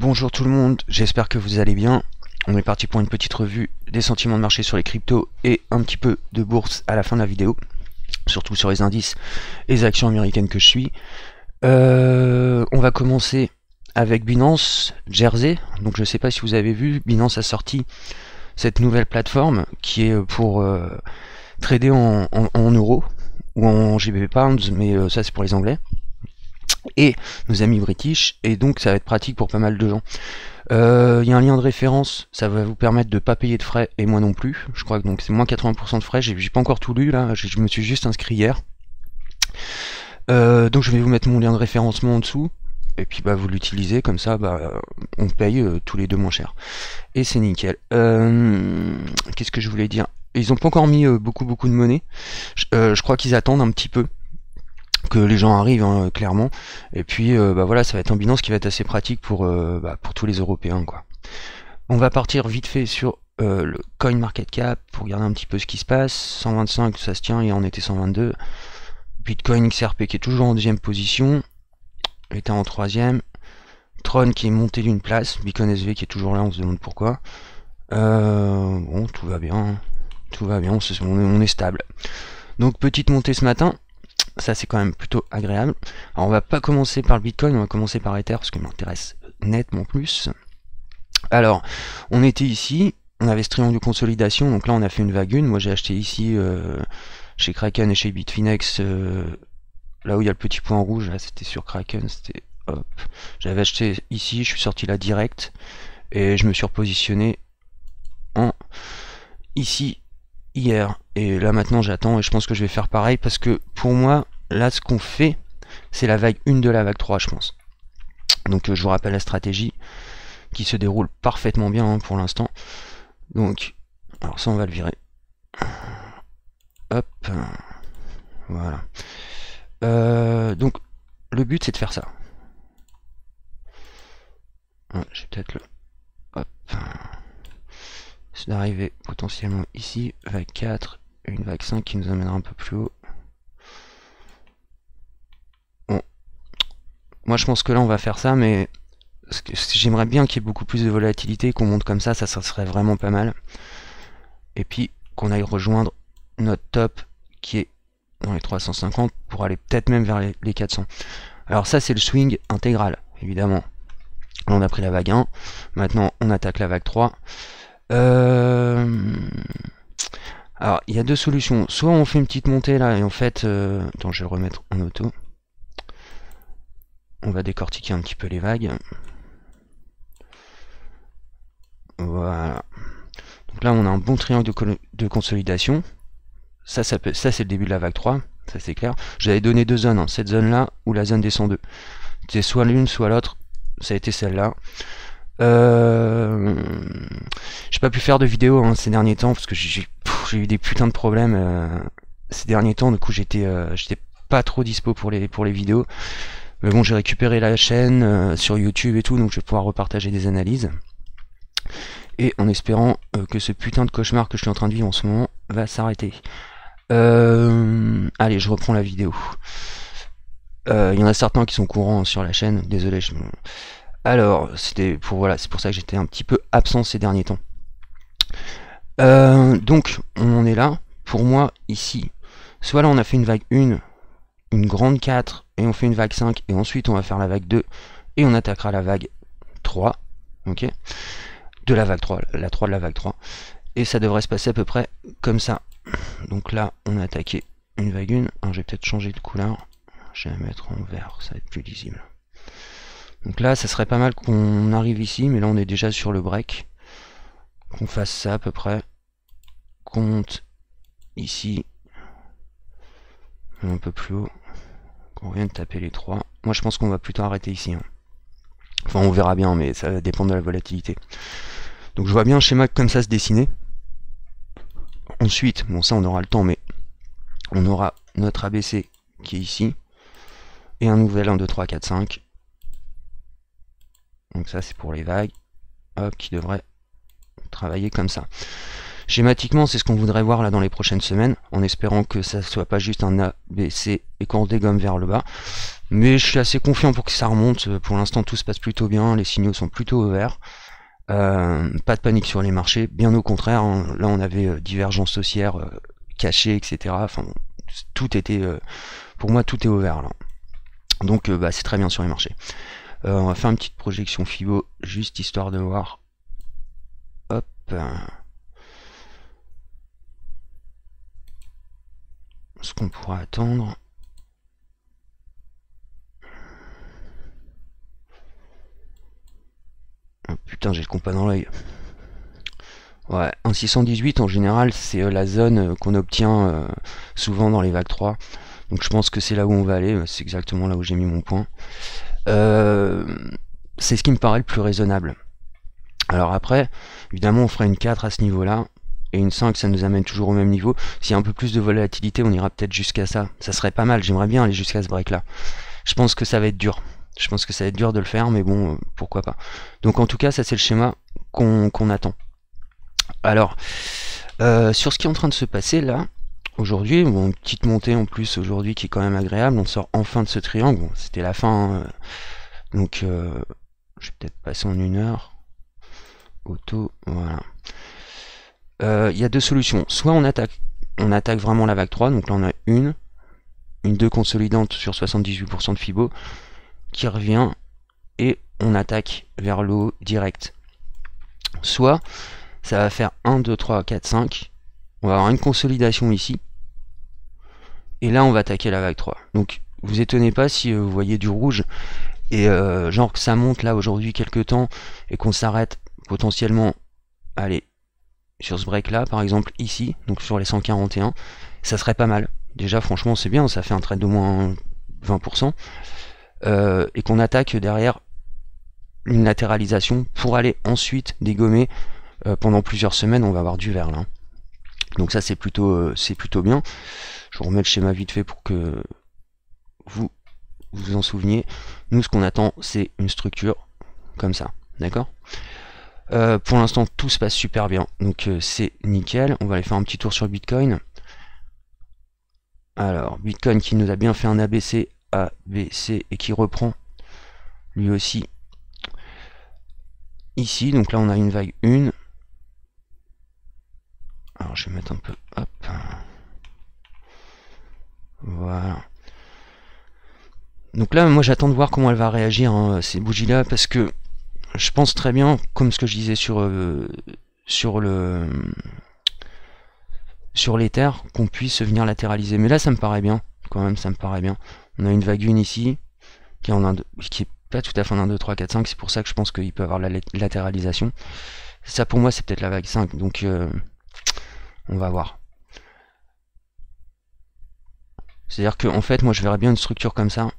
Bonjour tout le monde, j'espère que vous allez bien. On est parti pour une petite revue des sentiments de marché sur les cryptos et un petit peu de bourse à la fin de la vidéo, surtout sur les indices et les actions américaines que je suis. On va commencer avec Binance Jersey. Donc je sais pas si vous avez vu, Binance a sorti cette nouvelle plateforme qui est pour trader en euros ou en GBP Pounds, mais ça c'est pour les Anglais et nos amis british, et donc ça va être pratique pour pas mal de gens. Il y a un lien de référence, ça va vous permettre de pas payer de frais, et moi non plus. Je crois que donc c'est moins 80% de frais. J'ai pas encore tout lu là, je me suis juste inscrit hier. Donc je vais vous mettre mon lien de référencement en dessous, et puis bah vous l'utilisez comme ça, on paye tous les deux moins cher, et c'est nickel. Qu'est-ce que je voulais dire? Ils ont pas encore mis beaucoup de monnaie. Je crois qu'ils attendent un petit peu que les gens arrivent, hein, clairement, et puis voilà, ça va être un Binance qui va être assez pratique pour tous les Européens, quoi. On va partir vite fait sur le CoinMarketCap pour regarder un petit peu ce qui se passe. 125 ça se tient, et on était 122. Bitcoin XRP qui est toujours en deuxième position, était en troisième. Tron qui est monté d'une place, Bitcoin SV qui est toujours là, on se demande pourquoi. Bon, tout va bien, on est stable. Donc petite montée ce matin, ça c'est quand même plutôt agréable. Alors on va pas commencer par le Bitcoin, on va commencer par Ether parce qu'il m'intéresse nettement plus. Alors on était ici, on avait ce triangle de consolidation, donc là on a fait une vague 1. Moi j'ai acheté ici chez Kraken et chez Bitfinex, là où il y a le petit point rouge, là c'était sur Kraken, c'était hop. J'avais acheté ici, je suis sorti là direct et je me suis repositionné en ici hier, et là maintenant j'attends, et je pense que je vais faire pareil parce que pour moi là ce qu'on fait c'est la vague 1 de la vague 3, je pense. Donc je vous rappelle la stratégie qui se déroule parfaitement bien, hein, pour l'instant. Donc alors ça on va le virer, hop, voilà. Donc le but c'est de faire ça. J'ai peut-être le hop, c'est d'arriver potentiellement ici, vague 4, et une vague 5 qui nous amènera un peu plus haut. Bon, moi je pense que là on va faire ça, mais j'aimerais bien qu'il y ait beaucoup plus de volatilité, qu'on monte comme ça serait vraiment pas mal. Et puis qu'on aille rejoindre notre top qui est dans les 350 pour aller peut-être même vers les 400. Alors ça c'est le swing intégral, évidemment. Là on a pris la vague 1, maintenant on attaque la vague 3. Alors il y a deux solutions, soit on fait une petite montée là et en fait attends, je vais le remettre en auto, on va décortiquer un petit peu les vagues, voilà. Donc là on a un bon triangle de consolidation, ça c'est le début de la vague 3, ça c'est clair. J'avais donné deux zones, hein, cette zone là ou la zone des 102, c'est soit l'une soit l'autre, ça a été celle-là. J'ai pas pu faire de vidéo, hein, ces derniers temps parce que j'ai eu des putains de problèmes ces derniers temps, du coup j'étais pas trop dispo pour les vidéos, mais bon j'ai récupéré la chaîne sur YouTube et tout, donc je vais pouvoir repartager des analyses, et en espérant que ce putain de cauchemar que je suis en train de vivre en ce moment va s'arrêter. Allez, je reprends la vidéo. Il y en a certains qui sont courants sur la chaîne, désolé. Alors, c'est pour ça que j'étais un petit peu absent ces derniers temps. Donc, on en est là. Pour moi, ici, soit là on a fait une vague 1, une grande 4, et on fait une vague 5, et ensuite on va faire la vague 2, et on attaquera la vague 3, ok, de la vague 3, la 3 de la vague 3, et ça devrait se passer à peu près comme ça. Donc là, on a attaqué une vague 1, alors, je vais peut-être changer de couleur, je vais la mettre en vert, ça va être plus lisible. Donc là, ça serait pas mal qu'on arrive ici, mais là on est déjà sur le break. Qu'on fasse ça à peu près. Qu'on monte ici. Un peu plus haut. Qu'on revienne taper les 3. Moi je pense qu'on va plutôt arrêter ici, hein. Enfin on verra bien, mais ça va dépendre de la volatilité. Donc je vois bien un schéma comme ça se dessiner. Ensuite, bon ça on aura le temps, mais on aura notre ABC qui est ici. Et un nouvel 1, 2, 3, 4, 5. Donc ça c'est pour les vagues, hop, qui devrait travailler comme ça. Schématiquement c'est ce qu'on voudrait voir là dans les prochaines semaines, en espérant que ça soit pas juste un A, B, C et qu'on dégomme vers le bas. Mais je suis assez confiant pour que ça remonte. Pour l'instant, tout se passe plutôt bien. Les signaux sont plutôt verts. Pas de panique sur les marchés. Bien au contraire, hein. Là, on avait divergence haussière cachée, etc. Enfin, tout était... pour moi, tout est au vert, là. Donc, bah, c'est très bien sur les marchés. On va faire une petite projection FIBO, juste histoire de voir. Hop. Ce qu'on pourra attendre. Oh, putain, j'ai le compas dans l'œil. Ouais, un 618 en général, c'est la zone qu'on obtient souvent dans les vagues 3. Donc je pense que c'est là où on va aller. C'est exactement là où j'ai mis mon point. C'est ce qui me paraît le plus raisonnable. Alors après, évidemment, on fera une 4 à ce niveau-là. Et une 5, ça nous amène toujours au même niveau. S'il y a un peu plus de volatilité, on ira peut-être jusqu'à ça. Ça serait pas mal, j'aimerais bien aller jusqu'à ce break-là. Je pense que ça va être dur. Je pense que ça va être dur de le faire, mais bon, pourquoi pas. Donc en tout cas, ça c'est le schéma qu'on attend. Alors, sur ce qui est en train de se passer là, aujourd'hui, bon, une petite montée en plus aujourd'hui qui est quand même agréable. On sort enfin de ce triangle. Bon, c'était la fin. Donc, je vais peut-être passer en 1 heure. Auto, voilà. Il y a deux solutions. Soit on attaque vraiment la vague 3, donc là on a une 2 consolidante sur 78% de FIBO qui revient et on attaque vers le haut direct. Soit ça va faire 1, 2, 3, 4, 5. On va avoir une consolidation ici. Et là on va attaquer la vague 3. Donc vous étonnez pas si vous voyez du rouge et genre que ça monte là aujourd'hui quelques temps et qu'on s'arrête potentiellement, allez, sur ce break là par exemple ici, donc sur les 141, ça serait pas mal. Déjà franchement c'est bien, ça fait un trade de moins 20%, et qu'on attaque derrière une latéralisation pour aller ensuite dégommer pendant plusieurs semaines. On va avoir du vert là. Donc ça c'est plutôt bien. Je vous remets le schéma vite fait pour que vous vous en souveniez. Nous ce qu'on attend c'est une structure comme ça, d'accord. Pour l'instant tout se passe super bien, donc c'est nickel. On va aller faire un petit tour sur Bitcoin. Alors Bitcoin qui nous a bien fait un ABC et qui reprend lui aussi ici. Donc là on a une vague 1. Alors je vais mettre un peu, hop, voilà. Donc là moi j'attends de voir comment elle va réagir, hein, ces bougies là, parce que je pense très bien, comme ce que je disais sur l'Ether, qu'on puisse venir latéraliser. Mais là, ça me paraît bien. Quand même, ça me paraît bien. On a une vague 1 ici, qui est pas tout à fait en 1, 2, 3, 4, 5. C'est pour ça que je pense qu'il peut avoir la latéralisation. Ça, pour moi, c'est peut-être la vague 5. Donc, on va voir. C'est-à-dire que, en fait, moi, je verrais bien une structure comme ça.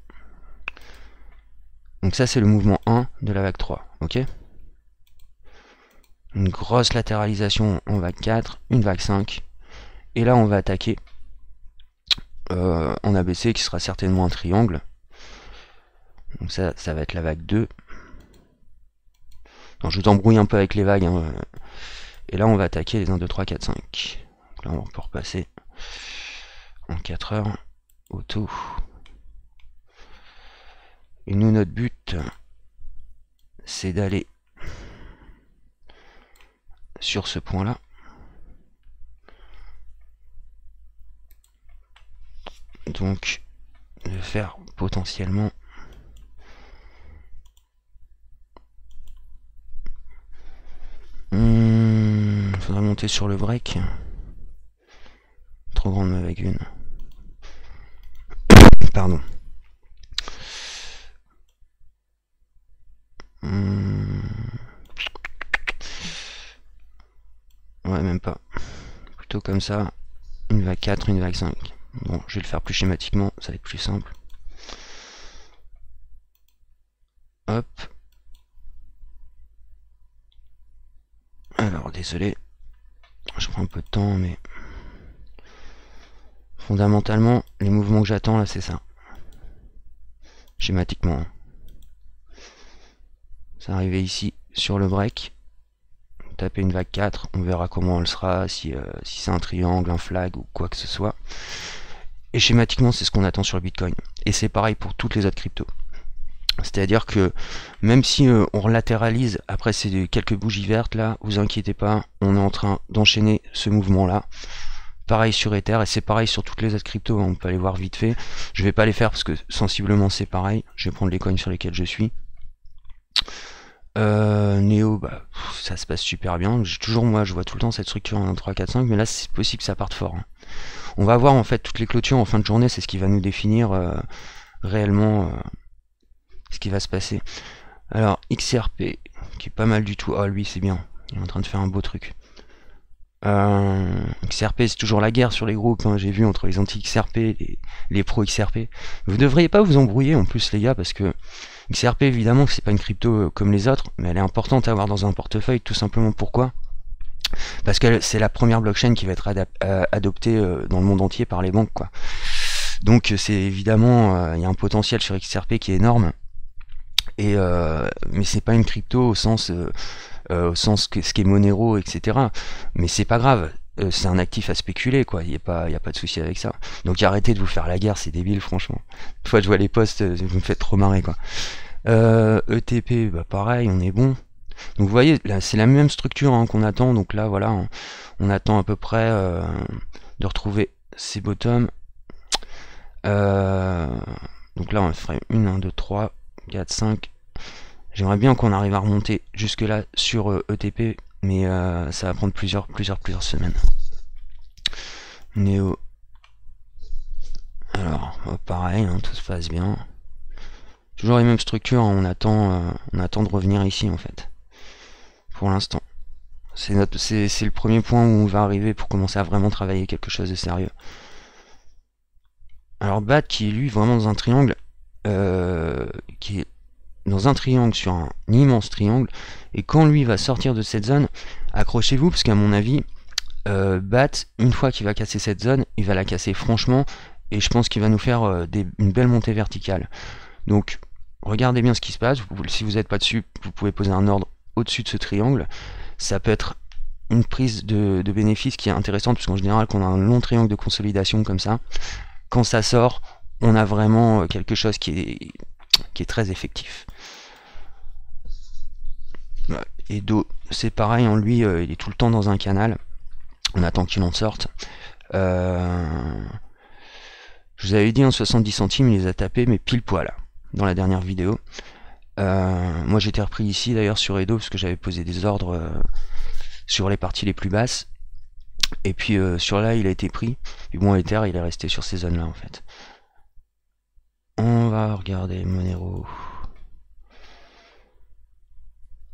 Donc ça c'est le mouvement 1 de la vague 3, ok. Une grosse latéralisation en vague 4, une vague 5. Et là on va attaquer en ABC qui sera certainement un triangle. Donc ça va être la vague 2. Alors, je t'embrouille un peu avec les vagues, hein. Et là on va attaquer les 1, 2, 3, 4, 5. Donc là on peut repasser en 4 heures. Auto. Et nous, notre but, c'est d'aller sur ce point-là. Donc, de faire potentiellement faudra monter sur le break. Trop grande ma vague 1. Pardon. Ouais, même pas. Plutôt comme ça. Une vague 4, une vague 5. Bon, je vais le faire plus schématiquement, ça va être plus simple. Hop. Alors, désolé. Je prends un peu de temps, mais... Fondamentalement, les mouvements que j'attends, là, c'est ça. Schématiquement. Hein. Ça arrivait ici, sur le break. Taper une vague 4, on verra comment elle sera, si c'est un triangle, un flag ou quoi que ce soit. Et schématiquement, c'est ce qu'on attend sur le Bitcoin. Et c'est pareil pour toutes les autres cryptos. C'est-à-dire que même si on relatéralise après ces quelques bougies vertes là, vous inquiétez pas, on est en train d'enchaîner ce mouvement là. Pareil sur Ether, et c'est pareil sur toutes les autres cryptos, on peut aller voir vite fait. Je vais pas les faire parce que sensiblement c'est pareil. Je vais prendre les coins sur lesquels je suis. Neo, bah, ça se passe super bien. Toujours moi, je vois tout le temps cette structure en 1, 3, 4, 5, mais là c'est possible que ça parte fort. Hein. On va voir en fait toutes les clôtures en fin de journée, c'est ce qui va nous définir réellement ce qui va se passer. Alors XRP, qui est pas mal du tout. Ah lui c'est bien, il est en train de faire un beau truc. XRP c'est toujours la guerre sur les groupes, hein. J'ai vu entre les anti-XRP et les pro-XRP. Vous devriez pas vous embrouiller en plus les gars, parce que XRP évidemment c'est pas une crypto comme les autres, mais elle est importante à avoir dans un portefeuille, tout simplement pourquoi ? Parce que c'est la première blockchain qui va être adoptée dans le monde entier par les banques, quoi. Donc c'est évidemment, il y a un potentiel sur XRP qui est énorme, et mais c'est pas une crypto au sens que ce qui est Monero, etc. Mais c'est pas grave, c'est un actif à spéculer, quoi. Il y a pas de souci avec ça. Donc arrêtez de vous faire la guerre, c'est débile, franchement. Une fois que je vois les posts, vous me faites trop marrer, quoi. ETP, bah pareil, on est bon. Donc vous voyez, là c'est la même structure hein, qu'on attend. Donc là, voilà, on attend à peu près de retrouver ces bottoms. Donc là, on ferait 1, 2, 3, 4, 5. J'aimerais bien qu'on arrive à remonter jusque là sur ETP, mais ça va prendre plusieurs semaines. Neo. Alors, pareil, hein, tout se passe bien. Toujours les mêmes structures, hein, on attend de revenir ici en fait. Pour l'instant. C'est le premier point où on va arriver pour commencer à vraiment travailler quelque chose de sérieux. Alors BAT qui est lui vraiment dans un triangle, qui est dans un triangle sur un immense triangle, et quand lui va sortir de cette zone, accrochez-vous parce qu'à mon avis, BAT, une fois qu'il va casser cette zone, il va la casser franchement, et je pense qu'il va nous faire une belle montée verticale. Donc regardez bien ce qui se passe, si vous n'êtes pas dessus, vous pouvez poser un ordre au-dessus de ce triangle, ça peut être une prise de bénéfice qui est intéressante, parce qu'en général quand on a un long triangle de consolidation comme ça, quand ça sort, on a vraiment quelque chose qui est très effectif. Et Do, c'est pareil, en lui, il est tout le temps dans un canal. On attend qu'il en sorte. Je vous avais dit en 70 centimes, il les a tapés, mais pile poil, dans la dernière vidéo. Moi j'étais repris ici d'ailleurs sur Edo, parce que j'avais posé des ordres sur les parties les plus basses. Et puis sur là, il a été pris. Et bon, Ether, il est resté sur ces zones-là, en fait. On va regarder Monero.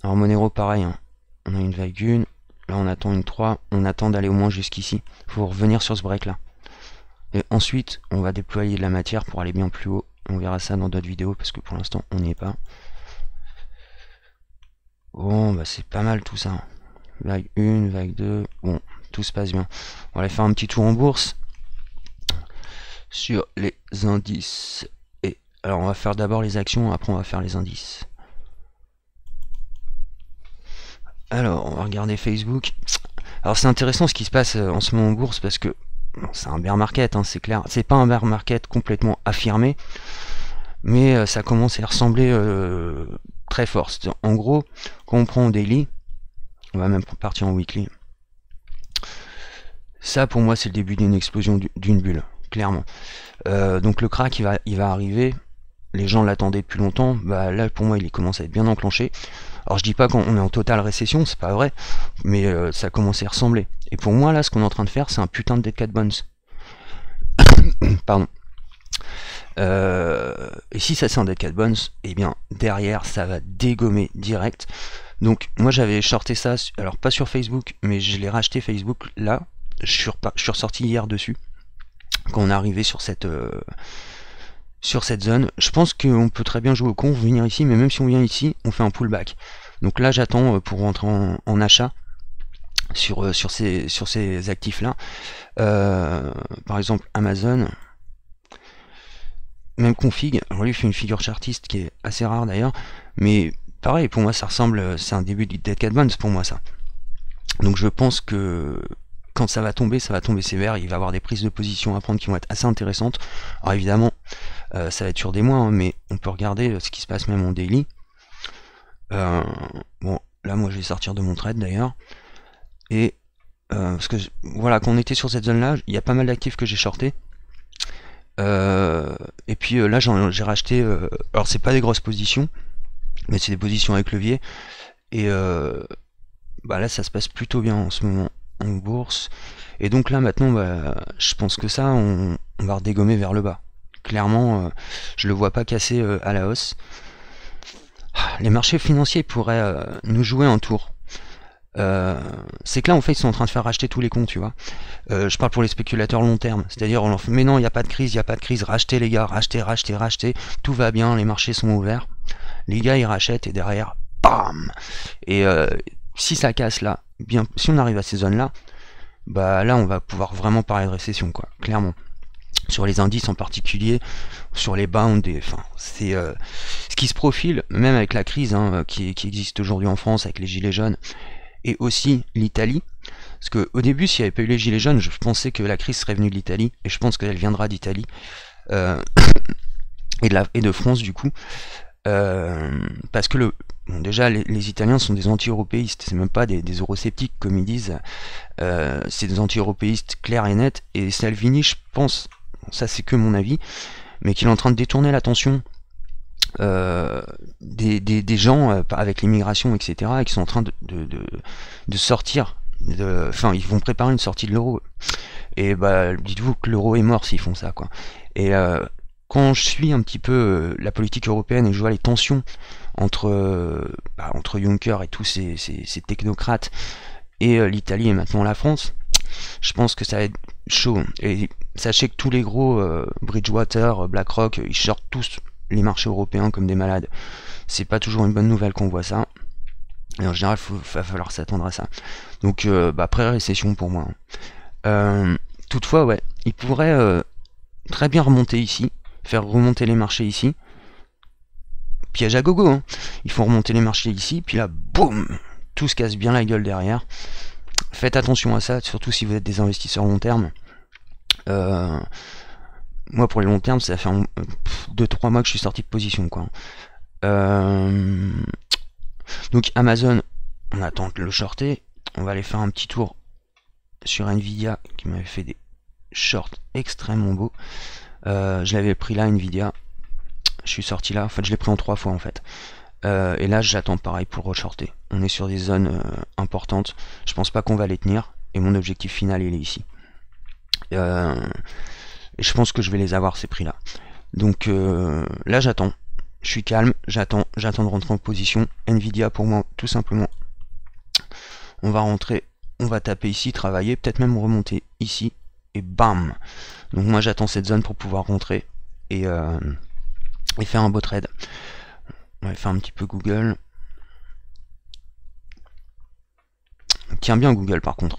Alors Monero pareil, hein. On a une vague 1, là on attend une 3, on attend d'aller au moins jusqu'ici. Il faut revenir sur ce break là. Et ensuite on va déployer de la matière pour aller bien plus haut. On verra ça dans d'autres vidéos parce que pour l'instant on n'y est pas. Bon bah c'est pas mal tout ça. Vague 1, vague 2, bon tout se passe bien. On va aller faire un petit tour en bourse sur les indices. Et alors on va faire d'abord les actions, après on va faire les indices. Alors, on va regarder Facebook. Alors, c'est intéressant ce qui se passe en ce moment en bourse parce que c'est un bear market, hein, c'est clair. C'est pas un bear market complètement affirmé, mais ça commence à ressembler très fort. En gros, quand on prend en daily, on va même partir en weekly. Ça, pour moi, c'est le début d'une explosion d'une bulle, clairement. Donc, le crack, il va arriver. Les gens l'attendaient depuis longtemps. Bah, là, pour moi, il commence à être bien enclenché. Alors je dis pas qu'on est en totale récession, c'est pas vrai, mais ça commence à y ressembler. Et pour moi là, ce qu'on est en train de faire, c'est un putain de dead cat bounce. Pardon. Et si ça c'est un dead cat bounce, et bien derrière ça va dégommer direct. Donc moi j'avais shorté ça, alors pas sur Facebook, mais je l'ai racheté Facebook là. Je suis ressorti hier dessus quand on est arrivé sur cette zone. Je pense qu'on peut très bien jouer au con, venir ici, mais même si on vient ici, on fait un pullback. Donc là j'attends pour rentrer en achat sur ces actifs là. Par exemple Amazon, même config, alors lui il fait une figure chartiste qui est assez rare d'ailleurs, mais pareil pour moi ça ressemble, c'est un début de dead cat bounce pour moi ça. Donc je pense que quand ça va tomber sévère, il va y avoir des prises de position à prendre qui vont être assez intéressantes. Alors évidemment, ça va être sur des mois, hein, mais on peut regarder ce qui se passe même en daily. Bon, là moi je vais sortir de mon trade d'ailleurs. Et parce que voilà, quand on était sur cette zone là, il y a pas mal d'actifs que j'ai shorté. Et puis là j'ai racheté, alors c'est pas des grosses positions, mais c'est des positions avec levier. Et bah là ça se passe plutôt bien en ce moment en bourse. Et donc là maintenant, bah, je pense que ça, on va redégommer vers le bas. Clairement, je le vois pas casser à la hausse. Les marchés financiers pourraient nous jouer un tour. C'est que là en fait ils sont en train de faire racheter tous les cons, tu vois. Je parle pour les spéculateurs long terme, c'est-à-dire on leur fait mais non, il n'y a pas de crise, rachetez les gars, rachetez, tout va bien, les marchés sont ouverts. Les gars ils rachètent et derrière, bam. Et si ça casse là, bien, si on arrive à ces zones là, bah là on va pouvoir vraiment parler de récession, quoi, clairement. Sur les indices en particulier, sur les bounds, enfin, c'est ce qui se profile, même avec la crise hein, qui existe aujourd'hui en France, avec les gilets jaunes, et aussi l'Italie. Parce que au début, s'il n'y avait pas eu les gilets jaunes, je pensais que la crise serait venue de l'Italie, et je pense qu'elle viendra d'Italie, et de France du coup. Parce que bon, déjà les Italiens sont des anti-européistes, c'est même pas des eurosceptiques comme ils disent, c'est des anti-européistes clairs et nets, et Salvini, je pense, ça c'est que mon avis, mais qu'il est en train de détourner l'attention des gens avec l'immigration, etc., et qui sont en train de sortir, enfin ils vont préparer une sortie de l'euro, et bah dites-vous que l'euro est mort s'ils font ça, quoi. Et quand je suis un petit peu la politique européenne et je vois les tensions entre Juncker et tous ces technocrates et l'Italie et maintenant la France, je pense que ça va être chaud. Et sachez que tous les gros Bridgewater, BlackRock, ils sortent tous les marchés européens comme des malades. C'est pas toujours une bonne nouvelle qu'on voit ça. Et en général, va falloir s'attendre à ça. Donc, pré-récession pour moi. Toutefois, ouais, ils pourraient très bien remonter ici, faire remonter les marchés ici. Piège à gogo, hein. Il faut remonter les marchés ici, puis là, boum, tout se casse bien la gueule derrière. Faites attention à ça, surtout si vous êtes des investisseurs long terme. Moi, pour les long termes, ça fait 2-3 mois que je suis sorti de position, quoi. Donc Amazon, on attend de le shorter. On va aller faire un petit tour sur Nvidia qui m'avait fait des shorts extrêmement beaux. Je l'avais pris là, Nvidia. Je suis sorti là. En fait, je l'ai pris en 3 fois en fait. Et là, j'attends pareil pour re-shorter. On est sur des zones importantes. Je pense pas qu'on va les tenir. Et mon objectif final, il est ici. Et je pense que je vais les avoir ces prix là. Donc là j'attends, je suis calme, j'attends de rentrer en position. Nvidia pour moi tout simplement, on va rentrer, on va taper ici, travailler, peut-être même remonter ici, et bam. Donc moi j'attends cette zone pour pouvoir rentrer et faire un beau trade. On va faire un petit peu Google. Tiens bien Google par contre.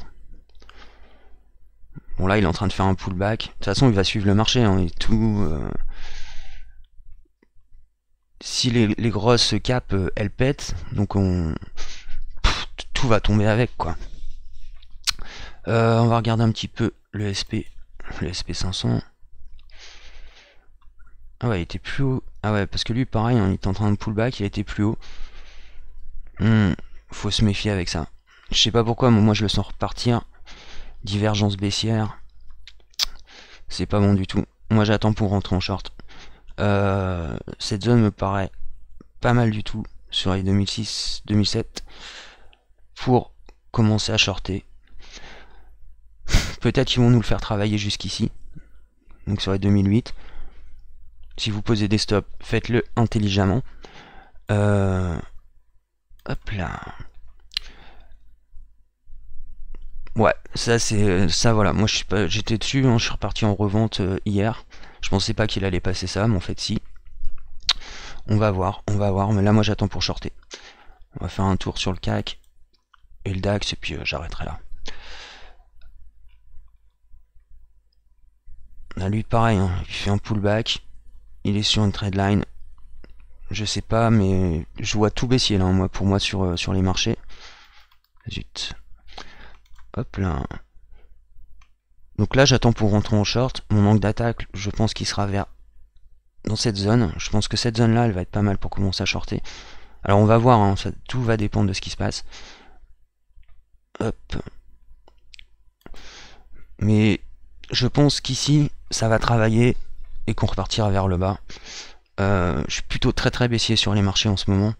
Bon là il est en train de faire un pullback. De toute façon il va suivre le marché hein, et tout. Si les grosses caps elles pètent, donc tout va tomber avec quoi. On va regarder un petit peu le SP500. Ah ouais il était plus haut. Ah ouais parce que lui pareil hein, il est en train de pullback, il a été plus haut. Faut se méfier avec ça. Je sais pas pourquoi mais moi je le sens repartir. Divergence baissière, c'est pas bon du tout. Moi j'attends pour rentrer en short. Cette zone me paraît pas mal du tout sur les 2006-2007 pour commencer à shorter. Peut-être qu'ils vont nous le faire travailler jusqu'ici, donc sur les 2008. Si vous posez des stops, faites-le intelligemment. Hop là. Ouais, ça c'est ça voilà. Moi j'étais dessus, hein, je suis reparti en revente hier. Je pensais pas qu'il allait passer ça, mais en fait si. On va voir, mais là moi j'attends pour shorter. On va faire un tour sur le CAC et le DAX et puis j'arrêterai là. Là lui pareil, hein, il fait un pullback, il est sur une trade line. Je sais pas, mais je vois tout baissier là, pour moi sur les marchés. Zut. Hop là. Donc là j'attends pour rentrer en short. Mon angle d'attaque, je pense qu'il sera vers dans cette zone. Je pense que cette zone là elle va être pas mal pour commencer à shorter. Alors on va voir, hein, tout va dépendre de ce qui se passe. Hop. Mais je pense qu'ici ça va travailler et qu'on repartira vers le bas. Je suis plutôt très baissier sur les marchés en ce moment.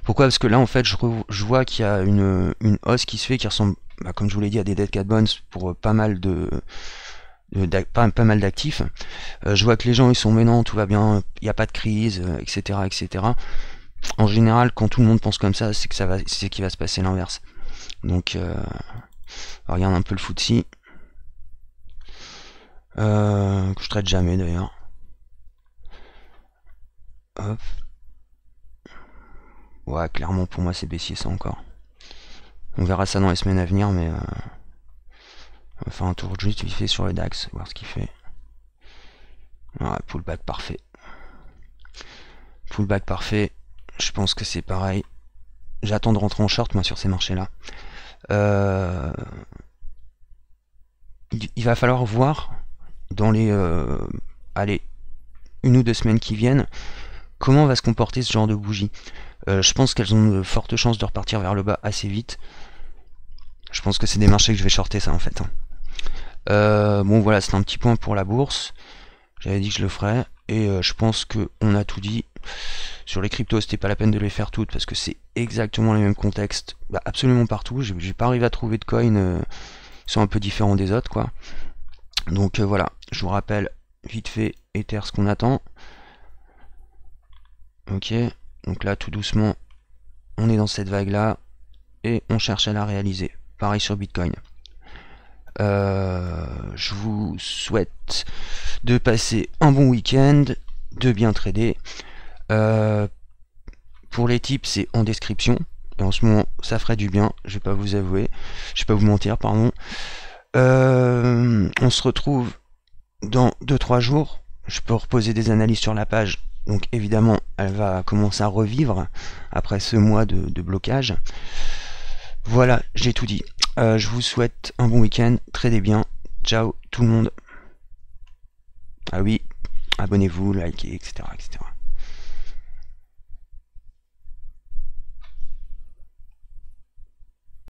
Pourquoi? Parce que là en fait je vois qu'il y a une hausse qui se fait qui ressemble, comme je vous l'ai dit, à des dead cat bonds pour pas mal pas mal d'actifs. Je vois que les gens ils sont mais non, tout va bien, il n'y a pas de crise, etc. En général quand tout le monde pense comme ça, c'est qu'il va se passer l'inverse. Donc regarde un peu le FTSE, que je traite jamais d'ailleurs. Hop. Ouais, clairement pour moi c'est baissier ça encore. On verra ça dans les semaines à venir, mais on va faire un tour juste vite fait sur le DAX, voir ce qu'il fait. Ouais, pullback parfait. Pullback parfait. Je pense que c'est pareil. J'attends de rentrer en short moi sur ces marchés là. Il va falloir voir dans les allez, 1 ou 2 semaines qui viennent comment va se comporter ce genre de bougie. Je pense qu'elles ont de fortes chances de repartir vers le bas assez vite. Je pense que c'est des marchés que je vais shorter ça en fait. Bon voilà, c'est un petit point pour la bourse. J'avais dit que je le ferais. Et je pense qu'on a tout dit. Sur les cryptos, c'était pas la peine de les faire toutes parce que c'est exactement les mêmes contextes. Absolument partout. J'ai pas arrivé à trouver de coins qui sont un peu différents des autres, quoi. Donc voilà, je vous rappelle vite fait Ether ce qu'on attend. Ok, donc là tout doucement, on est dans cette vague là et on cherche à la réaliser. Pareil sur Bitcoin. Je vous souhaite de passer un bon week-end, de bien trader. Pour les tips, c'est en description. Et en ce moment, ça ferait du bien. Je vais pas vous avouer, je vais pas vous mentir, pardon. On se retrouve dans 2-3 jours. Je peux reposer des analyses sur la page. Donc évidemment, elle va commencer à revivre après ce mois de blocage. Voilà, j'ai tout dit. Je vous souhaite un bon week-end, tradez bien. Ciao tout le monde. Ah oui, abonnez-vous, likez, etc.